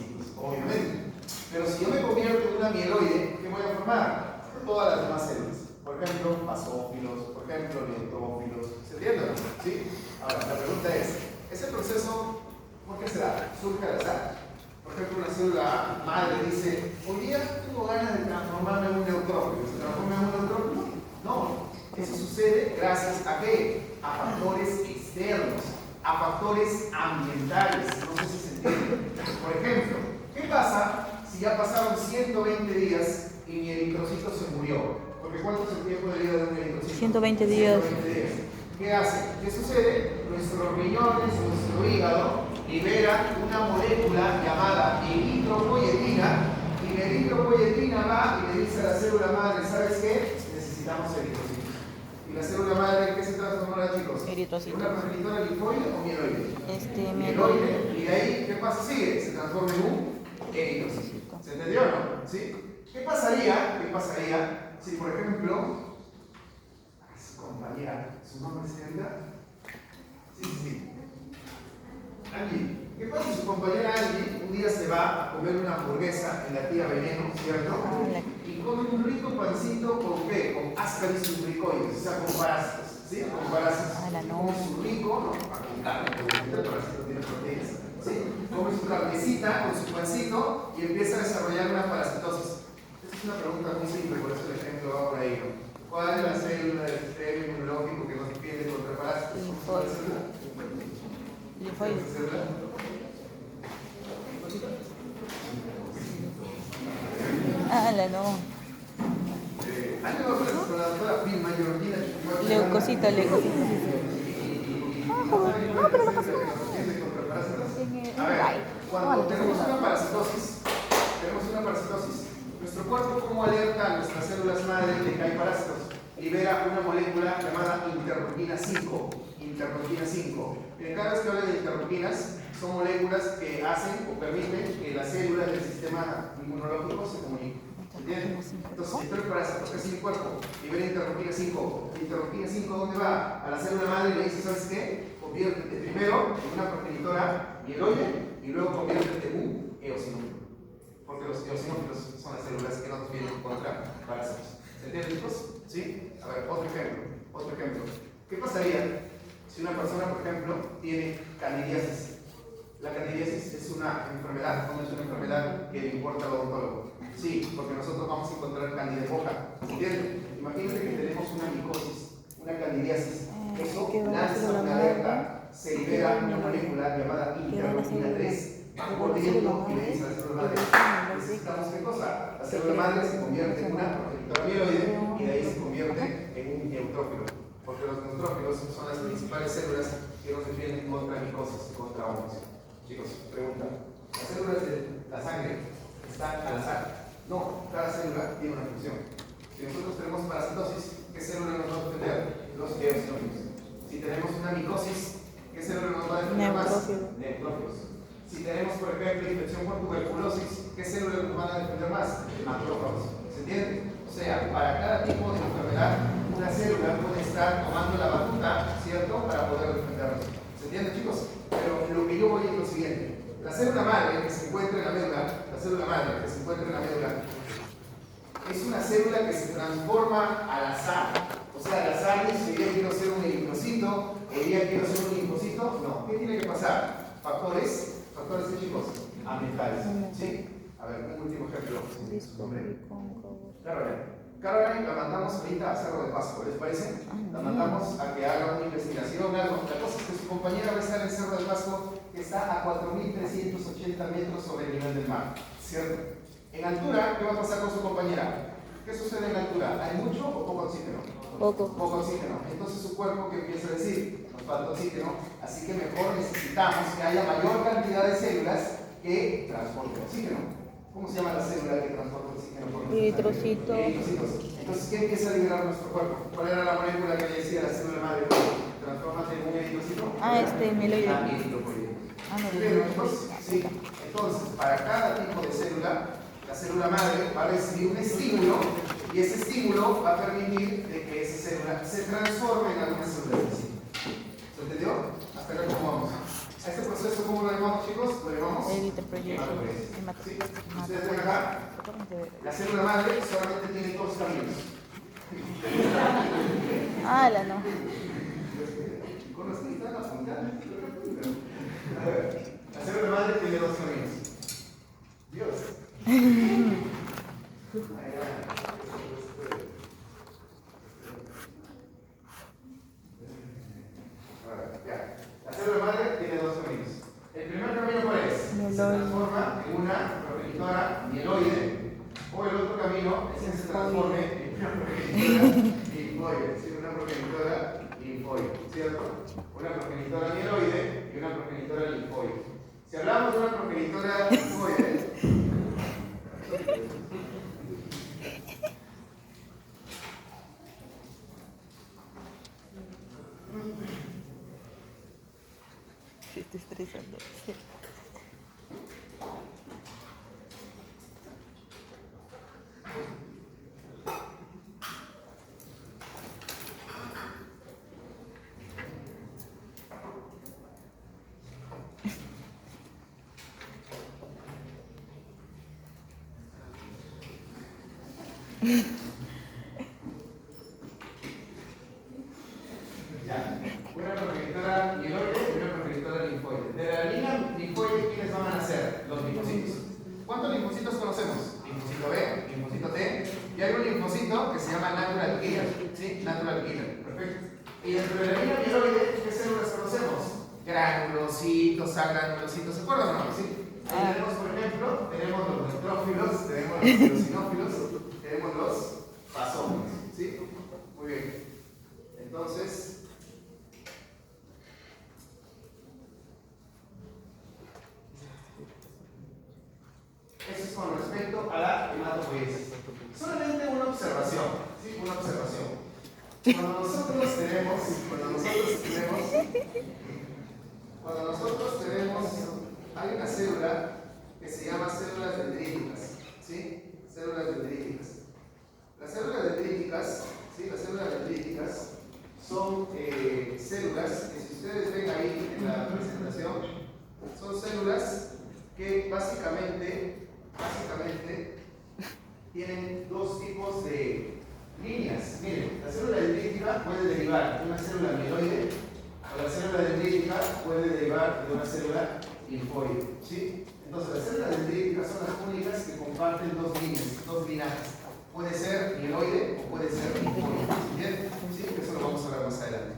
eritrocitos, obviamente. Pero si yo me convierto en una mieloide, ¿qué voy a formar? Todas las demás células. Por ejemplo, basófilos, por ejemplo, neutrófilos. ¿Se entiende? ¿Sí? Ahora, la pregunta es, ¿ese proceso por qué se da? ¿Surge al azar? Por ejemplo, una célula madre dice, hoy día tengo ganas de transformarme en un neutrófilo. ¿Se transforma en un neutrófilo? No. Eso sucede gracias a qué? A factores externos, a factores ambientales. No sé si se entiende. Por ejemplo, ¿qué pasa si ya pasaron 120 días y mi eritrocito se murió? Porque ¿cuánto es el tiempo de vida de un eritrocito? 120 días. 120 días. ¿Qué hace? ¿Qué sucede? Nuestros riñones, nuestro hígado libera una molécula llamada eritropoyetina, y la eritropoyetina va y le dice a la célula madre, ¿sabes qué? Necesitamos eritrocitos. ¿Y la célula madre en qué se transformará, chicos? Eritrocito. ¿Una progenitora linfoide o mieloide? Mieloide. Mieloide. Y de ahí, ¿qué pasa? Sigue, se transforma en un eritrocito. ¿Se entendió o no? ¿Sí? ¿Qué pasaría si, por ejemplo, su compañera, su nombre es Elda? Sí. Angie, ¿qué pasa si su compañera Angie un día se va a comer una hamburguesa en la tía Veneno, ¿cierto? Y come un rico pancito con qué? Con ascaris lubricoides, o sea, con parásitos, ¿sí? Con parásitos. Come su rico, no, para contarle, porque el parásito tiene proteínas, ¿sí? Come su carnecita con su pancito y empieza a desarrollar una parasitosis. Esta es una pregunta muy simple, por eso el ejemplo va por ahí, ¿no? ¿Cuál es la célula del sistema inmunológico que nos defiende contra parásitos? ¿Cuál es la célula? Linfoide. No. Leucocita. No, pero no pasa nada. A ver, cuando tenemos una parasitosis, nuestro cuerpo, ¿cómo alerta a nuestras células madre de que hay parásitos? Libera una molécula llamada interleuquina 5. Interleuquina 5. Cada vez que hablo de interleuquinas, son moléculas que hacen o permiten que las células del sistema inmunológico se comuniquen. ¿Entiendes? Entonces, si el parásito que es el cuerpo libera interleuquina 5, interleuquina 5, ¿dónde va? A la célula madre y le dice, ¿sabes qué? Conviértete primero en una progenitora mieloide y luego conviértete en un eosinófilo. Porque los eosinófilos son las células que nos vienen contra parásitos. ¿Se entiende, chicos? ¿Sí? A ver, otro ejemplo. ¿Qué pasaría si una persona, por ejemplo, tiene candidiasis? La candidiasis es una enfermedad, no es una enfermedad que le importa al odontólogo. Sí, porque nosotros vamos a encontrar candida en boca. ¿Entienden? Imagínate que tenemos una micosis, una candidiasis. Eso lanza una alerta, se libera una molécula llamada interleuquina 3. Corriendo y le dice a la célula madre, necesitamos qué cosa. La célula madre se convierte en una progenitora mieloide y de ahí se convierte en un neutrófilo. Porque los neutrófilos son las principales células que nos defienden contra micosis, contra hongos. Chicos, pregunta. ¿Las células de la sangre están al azar? No, cada célula tiene una función. Si nosotros tenemos parasitosis, ¿qué célula nos va a defender? Los eosinófilos. Si tenemos una micosis, ¿qué célula nos va a defender más? Neutrófilos. Si tenemos, por ejemplo, infección por tuberculosis, ¿qué células nos van a defender más? Macrófagos. ¿Se entiende? O sea, para cada tipo de enfermedad, una célula puede estar tomando la batuta, ¿cierto?, para poder defendernos. ¿Se entiende, chicos? Pero lo que yo voy es lo siguiente. La célula madre que se encuentra en la médula, es una célula que se transforma al azar. O sea, al azar dice, hoy día quiero ser un eritrocito, hoy día quiero ser un linfocito. No, ¿qué tiene que pasar? Factores de, chicos, ambientales. ¿Sí? A ver, un último ejemplo. Caroline la mandamos ahorita a Cerro de Pasco, ¿les parece? La mandamos a que haga una investigación, algo. La cosa es que su compañera va a estar en Cerro de Pasco, que está a 4.380 metros sobre el nivel del mar, ¿cierto? En altura, ¿qué va a pasar con su compañera? ¿Qué sucede en altura? ¿Hay mucho o poco oxígeno? Poco oxígeno. Entonces su cuerpo, ¿qué empieza a decir? Nos falta oxígeno, así que mejor necesitamos que haya mayor cantidad de células que transporten oxígeno. ¿Cómo se llama la célula que transporta oxígeno por nuestra Eritrocito. Eritrocitos. Entonces, ¿qué empieza a liberar nuestro cuerpo? ¿Cuál era la molécula que le decía la célula madre? Transfórmate en un eritrocito. Mieloide. Sí. Entonces, para cada tipo de célula, la célula madre va a recibir un estímulo y ese estímulo va a permitir de que esa célula se transforme en alguna célula. ¿Se entendió? Hasta acá, ¿cómo vamos? A este proceso, ¿cómo lo lo llamamos, chicos? Lo llamamos Eritropoyesis. ¿sí? Ustedes ven acá, la célula madre solamente tiene dos caminos. La no. Con los que están apuntando. A ver, la célula madre tiene dos caminos. Dios. Ya. La célula madre tiene dos caminos. El primer camino, ¿cuál es? Se transforma en una progenitora mieloide, o el otro camino es que se transforme en una progenitora linfoide. ¿Sí? Una progenitora linfoide, ¿cierto? Una progenitora mieloide y una progenitora linfoide. Si hablamos de una progenitora linfoide, Sí, estoy estresando. Sí. ya. Una progenitora mieloide y una progenitora linfoide. De la línea linfoide, ¿quiénes van a nacer? Los linfocitos. ¿Cuántos linfocitos conocemos? Linfocito B, linfocito T, y hay un linfocito que se llama natural killer. ¿Sí? Natural killer. Perfecto. Y dentro de la línea mieloide, ¿qué células conocemos? Granulocitos, agranulocitos. ¿Se acuerdan o no? ¿Sí? Ahí tenemos, por ejemplo, tenemos los neutrófilos, tenemos los eosinófilos, tenemos los basófilos. ¿Sí? Muy bien. Entonces, eso es con respecto a la hematopoiesis. Solamente una observación, ¿sí? Una observación. Cuando nosotros tenemos, hay una célula que se llama células dendríticas, ¿sí? Células dendríticas. Las células dendríticas, ¿sí? Las células dendríticas son células que, si ustedes ven ahí en la presentación, son células que básicamente tienen dos tipos de líneas. Miren, la célula dendrítica puede derivar de una célula mieloide, o la célula dendrítica puede derivar de una célula linfoide, ¿sí? Entonces, las células dendríticas son las únicas que comparten dos líneas, dos linajes. Puede ser mieloide o puede ser linfoide. ¿Bien? ¿Sí? Eso lo vamos a ver más adelante.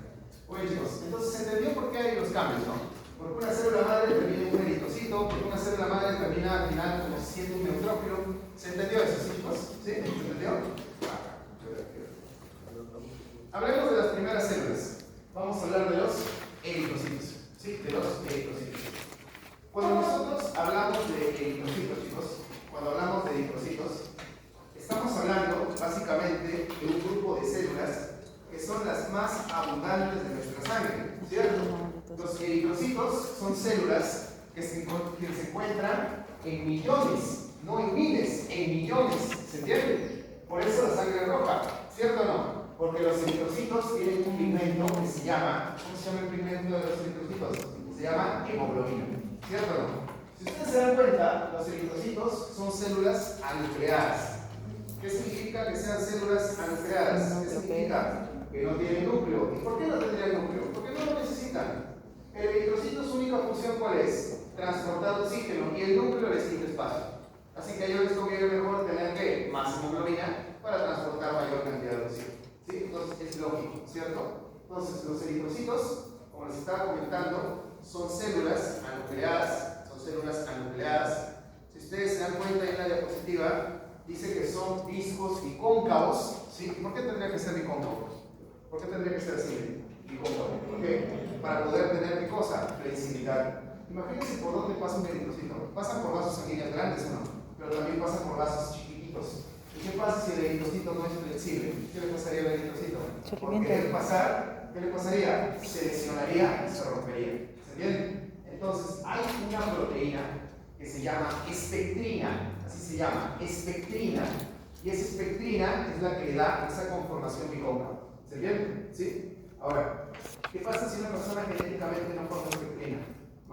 Bueno, chicos, entonces se entendió por qué hay los cambios, ¿no? Porque una célula madre termina en un eritrocito, porque una célula madre termina al final como siendo un neutrófilo. ¿Se entendió eso, sí, chicos? ¿Sí? ¿Se entendió? Hablemos de las primeras células. Vamos a hablar de los eritrocitos. ¿Sí? De los eritrocitos. Cuando nosotros hablamos de eritrocitos, chicos, cuando hablamos de eritrocitos, estamos hablando básicamente de un grupo de células que son las más abundantes de nuestra sangre, ¿cierto? Los eritrocitos son células que se encuentran en millones, no en miles, en millones, ¿se entiende? Por eso la sangre es roja, ¿cierto o no? Porque los eritrocitos tienen un pigmento que se llama, ¿cómo se llama el pigmento de los eritrocitos? Se llama hemoglobina, ¿cierto o no? Si ustedes se dan cuenta, los eritrocitos son células anucleadas. ¿Qué significa que sean células anucleadas? ¿Qué significa? Que no tienen núcleo. ¿Y por qué no tendrían núcleo? Porque no lo necesitan. El eritrocito, su única función, ¿cuál es? Transportar oxígeno, y el núcleo les quita espacio. Así que a ellos les conviene mejor tener que más hemoglobina para transportar mayor cantidad de oxígeno. ¿Sí? Entonces es lógico, ¿cierto? Entonces los eritrocitos, como les estaba comentando, son células anucleadas. Si ustedes se dan cuenta en la diapositiva, dice que son discos bicóncavos. ¿Sí? ¿Por qué tendría que ser bicóncavo? ¿Por qué tendría que ser así? Bicóncavo. ¿Por qué? Para poder tener ¿qué cosa? Flexibilidad. Imagínense por dónde pasa un eritrocito. Pasan por vasos sanguíneos grandes, ¿no? Pero también pasan por vasos chiquititos. ¿Y qué pasa si el eritrocito no es flexible? ¿Qué le pasaría al eritrocito? Por querer pasar, ¿qué le pasaría? Se lesionaría y se rompería. ¿Se entiende? Entonces, hay una proteína que se llama espectrina. Así se llama, espectrina. Y esa espectrina es la que le da esa conformación bicóncava. ¿Se entiende? ¿Sí? Ahora, ¿qué pasa si una persona genéticamente no forma espectrina?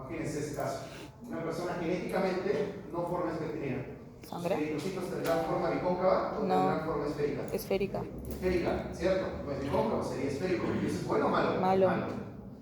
Imagínense ese caso. Una persona genéticamente no forma espectrina. ¿Sus ¿Sangre? eritrocitos tendrán forma bicóncava o No. tendrán forma esférica? Esférica. Esférica, ¿cierto? Pues bicóncavo sería esférico. ¿Y eso es bueno o malo? Malo.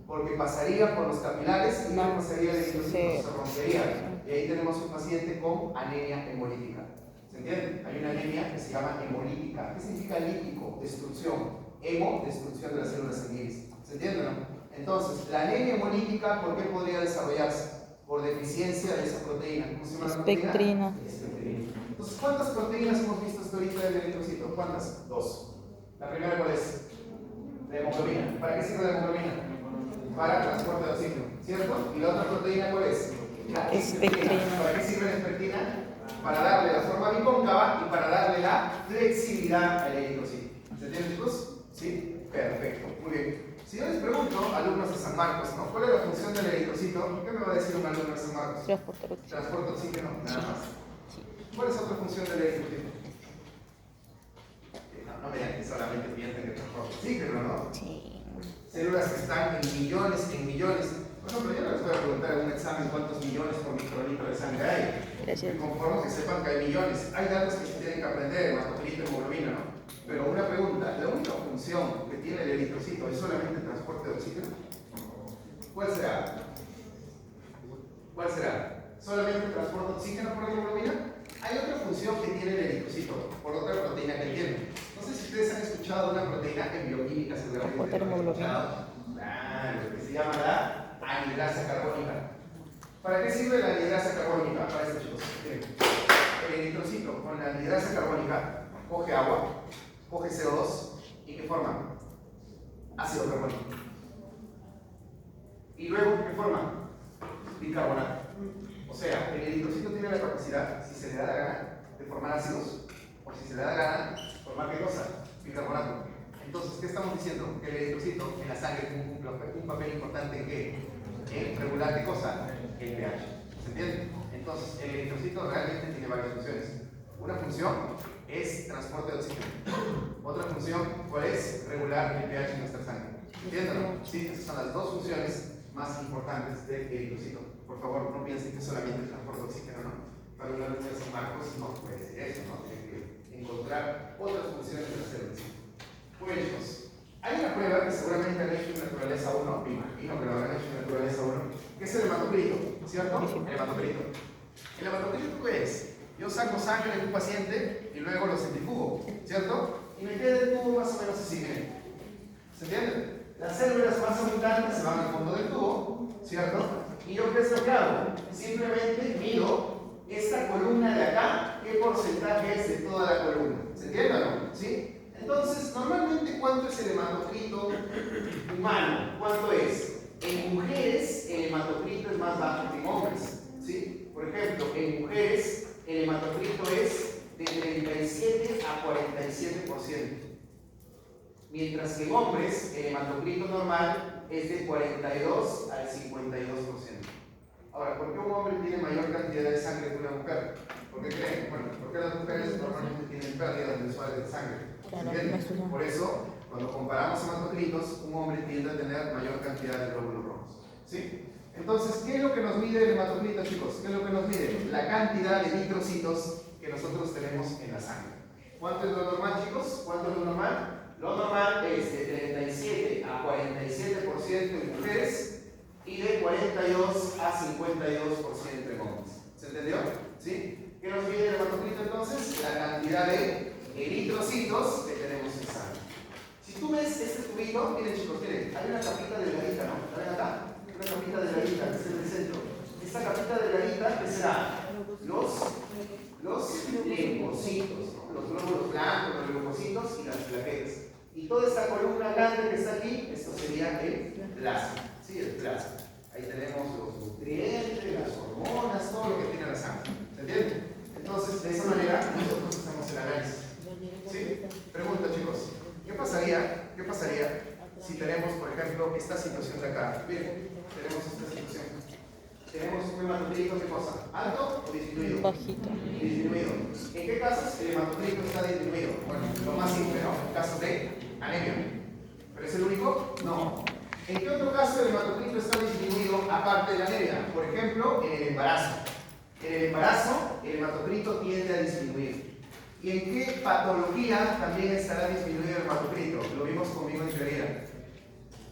Porque pasaría por los capilares y No. no pasaría el eritrocito, Sí. se rompería. Y ahí tenemos un paciente con anemia hemolítica. ¿Se entiende? Hay una anemia que se llama hemolítica. ¿Qué significa lítico? Destrucción. Hemo, destrucción de las células sanguíneas. ¿Se entiende, no? Entonces, la anemia hemolítica, ¿por qué podría desarrollarse? Por deficiencia de esa proteína. ¿Cómo se llama la proteína? Espectrina. Espectrina. Entonces, ¿cuántas proteínas hemos visto hasta ahorita del eritrocito? ¿Cuántas? 2. ¿La primera cuál es? La hemoglobina. ¿Para qué sirve la hemoglobina? Para transporte de oxígeno, ¿cierto? ¿Y la otra proteína cuál es? La Espectrina. ¿Para qué sirve la espectrina? Para darle la forma bicóncava y para darle la flexibilidad al eritrocito. ¿Se entiende, chicos? ¿Sí? Perfecto, muy bien. Si yo les pregunto, alumnos de San Marcos, ¿no? ¿Cuál es la función del eritrocito? ¿Qué me va a decir un alumno de San Marcos? Transportar oxígeno. Transporte oxígeno, nada más. Sí. ¿Cuál es otra función del eritrocito? No me digan que solamente piensen que transporta oxígeno, ¿no? Sí. Células que están en millones, en millones. Por ejemplo, yo no les voy a preguntar en un examen cuántos millones por microlitro de sangre hay. Gracias. Me conformo que sepan que hay millones. Hay datos que se tienen que aprender, hematocrito, hemoglobina, ¿no? Pero una pregunta, ¿la única función que tiene el eritrocito es solamente el transporte de oxígeno? ¿Cuál será? ¿Cuál será? ¿Solamente el transporte de oxígeno por la hemoglobina? Hay otra función que tiene el eritrocito, por otra proteína que tiene. No sé si ustedes han escuchado de una proteína en bioquímica, seguramente. Transportar hemoglobina. Claro, que se llama la anhidrasa carbónica. ¿Para qué sirve la anhidrasa carbónica? Para esto, chicos. Miren, el eritrocito con la anhidrasa carbónica coge agua, coge CO2 y ¿qué forma? Ácido carbónico. Y luego, ¿qué forma? Bicarbonato. O sea, el eritrocito tiene la capacidad, si se le da la gana, de formar ácidos, o si se le da la gana, formar ¿qué cosa? Bicarbonato. Entonces, ¿qué estamos diciendo? Que el eritrocito en la sangre cumple un papel importante en qué? En regular ¿qué cosa? El pH. ¿Se entiende? Entonces, el eritrocito realmente tiene varias funciones. Una función es transporte de oxígeno. Otra función, ¿cuál es? Regular el pH en nuestra sangre. ¿Entienden? Sí, esas son las dos funciones más importantes del eritrocito. Por favor, no piensen que solamente el transporte de oxígeno, ¿no? Para una luz de San Marcos no puede decir eso, ¿no? Tiene que encontrar otras funciones de las células. Muy bien, chicos. Hay una prueba que seguramente han hecho en Naturaleza 1, me imagino que lo habrán hecho en Naturaleza 1, que es el hematocrito, ¿cierto? El hematocrito. ¿El hematocrito qué es? Yo saco sangre de un paciente y luego lo centrifugo, ¿cierto? Y me queda el tubo más o menos así, miren. ¿Se entiende? Las células más abundantes se van al fondo del tubo, ¿cierto? Y yo qué es lo que hago? Simplemente mido esta columna de acá, qué porcentaje es de toda la columna. ¿Se entiende o no? ¿Sí? Entonces, normalmente, ¿cuánto es el hematocrito humano? ¿Cuánto es? En mujeres, el hematocrito es más bajo que en hombres, ¿sí? Por ejemplo, en mujeres, el hematocrito es de 37 a 47%. Mientras que en hombres, el hematocrito normal es de 42 al 52%. Ahora, ¿por qué un hombre tiene mayor cantidad de sangre que una mujer? ¿Por qué creen? Bueno, porque las mujeres normalmente tienen pérdidas mensuales de sangre. ¿Entienden? Por eso, cuando comparamos hematocritos, un hombre tiende a tener mayor cantidad de glóbulos rojos. ¿Sí? Entonces, ¿qué es lo que nos mide el hematocrito, chicos? ¿Qué es lo que nos mide? La cantidad de eritrocitos que nosotros tenemos en la sangre. ¿Cuánto es lo normal, chicos? ¿Cuánto es lo normal? Lo normal es de 37 a 47% en mujeres y de 42 a 52% en hombres. ¿Se entendió? ¿Sí? ¿Qué nos mide el hematocrito entonces? La cantidad de eritrocitos que tenemos en sangre. Si tú ves este tubito, miren chicos, miren, hay una capita delgadita, ¿no? ¿La ven acá? Una capita delgadita, que es en el centro. Esta capita delgadita, ¿qué será? Los leucocitos, ¿no? Los glóbulos blancos, los leucocitos y las plaquetas. Y toda esta columna grande que está aquí, esto sería el plasma. ¿Sí? El plasma. Ahí tenemos los nutrientes, las hormonas, todo lo que tiene la sangre. ¿Se entiende? Entonces, de esa manera, nosotros hacemos el análisis. ¿Sí? Pregunta, chicos. ¿Qué pasaría si tenemos, por ejemplo, esta situación de acá? Miren, tenemos esta situación. Tenemos un hematocrito, ¿qué cosa? ¿Alto o disminuido? Bajito. Disminuido. ¿En qué casos el hematocrito está disminuido? Bueno, lo más simple, ¿no? En casos de anemia. ¿Pero es el único? No. ¿En qué otro caso el hematocrito está disminuido aparte de la anemia? Por ejemplo, en el embarazo. En el embarazo, el hematocrito tiende a disminuir. ¿Y en qué patología también estará disminuido el hematocrito? Lo vimos conmigo en teoría.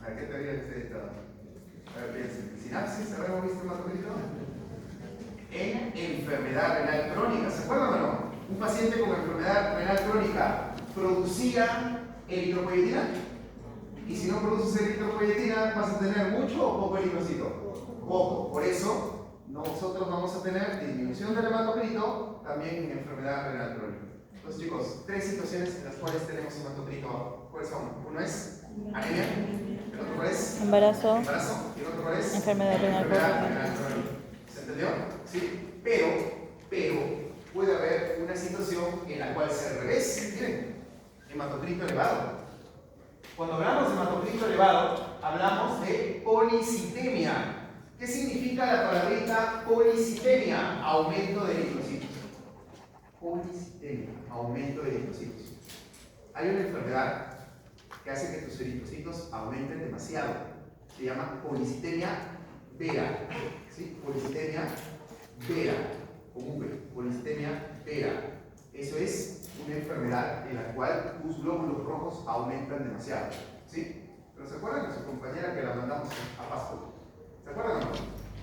¿A qué teoría usted está? A ver, piensen. ¿Sinapsis? ¿Habremos visto el hematocrito? En enfermedad renal crónica. ¿Se acuerdan o no? Un paciente con enfermedad renal crónica producía eritropoyetina. Y si no produces eritropoyetina, ¿vas a tener mucho o poco eritrocito? Poco. Por eso, nosotros vamos a tener disminución del hematocrito también en enfermedad renal crónica. Entonces, chicos, tres situaciones en las cuales tenemos hematocrito. ¿Cuáles son? Uno es anemia, el otro cuál es Embarazo. embarazo, y el otro cuál es Enfermedad renal crónica. ¿Se entendió? Sí. Pero puede haber una situación en la cual sea al revés. Miren, hematocrito elevado. Cuando hablamos de hematocrito elevado, hablamos de policitemia. ¿Qué significa la palabrita policitemia? Aumento de eritrocitos. Policitemia, aumento de eritrocitos. Hay una enfermedad que hace que tus eritrocitos aumenten demasiado. Se llama policitemia vera. ¿Sí? Policitemia vera, con V. Policitemia vera. Eso es una enfermedad en la cual tus glóbulos rojos aumentan demasiado. ¿Sí? ¿Pero se acuerdan de su compañera que la mandamos a Pasco? ¿Se acuerdan o no?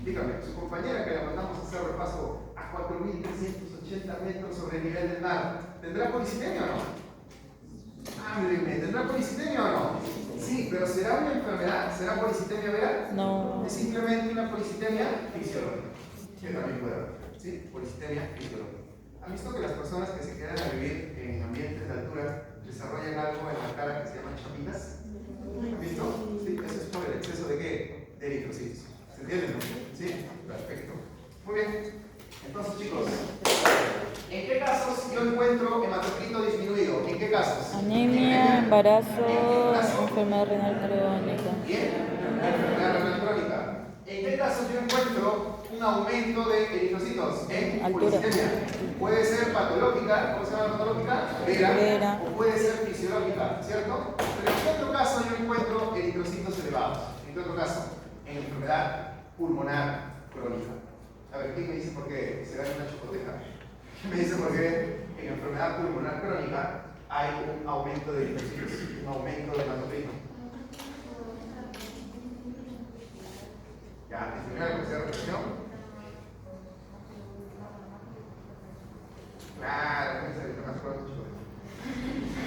Dígame, su compañera que la mandamos a hacer repaso a 4.380 metros sobre el nivel del mar, ¿tendrá policitemia o no? Háblenme, ¿tendrá policitemia o no? Sí, pero ¿será una enfermedad? ¿Será policitemia vera? No. Es simplemente una policitemia fisiológica, que también puede haber. ¿Sí? Policitemia fisiológica. ¿Han visto que las personas que se quedan a vivir en ambientes de altura desarrollan algo en la cara que se llaman chapitas? ¿Han visto? Sí, eso es por el exceso de ¿qué? De eritrocitos. ¿Se entiende, no? ¿Sí? Perfecto. Muy bien. Entonces, chicos, ¿en qué casos yo encuentro hematocrito disminuido? ¿En qué casos? Anemia, embarazo, enfermedad renal crónica. Bien, enfermedad renal crónica. ¿En qué casos yo encuentro un aumento de eritrocitos? En Altura. policitemia. Puede ser patológica, ¿cómo se llama la patológica? Vera. O puede ser fisiológica, ¿cierto? Pero ¿en qué otro caso yo encuentro eritrocitos elevados? ¿En qué otro caso? En enfermedad pulmonar crónica. A ver, ¿quién me dice por qué? ¿Se gana una chocoteja? ¿Quién me dice por qué en enfermedad pulmonar crónica hay un aumento de eritrocitos, un aumento de hematocrito? Ya, ¿disminuye la capacidad de respiración? Claro, más pronto, chicos.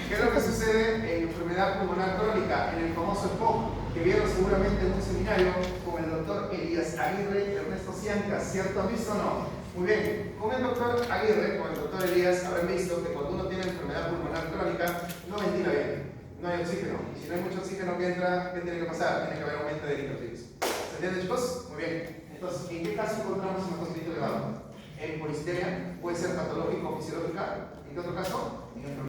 ¿Qué es lo que sucede en enfermedad pulmonar crónica? En el famoso EPOC, que vieron seguramente en un seminario con el doctor Elías Aguirre y Ernesto Ciancas, ¿cierto? ¿Han visto o no? Muy bien, con el doctor Aguirre, con el doctor Elías, habrán visto que cuando uno tiene enfermedad pulmonar crónica, no ventila bien, no hay oxígeno. Y si no hay mucho oxígeno que entra, ¿qué tiene que pasar? Tiene que haber aumento de eritrocitos. ¿Se entiende, chicos? Muy bien. Entonces, ¿en qué caso encontramos hematocrito elevado? En policitemia, puede ser patológico o fisiológica. ¿En qué otro caso? En enfermedad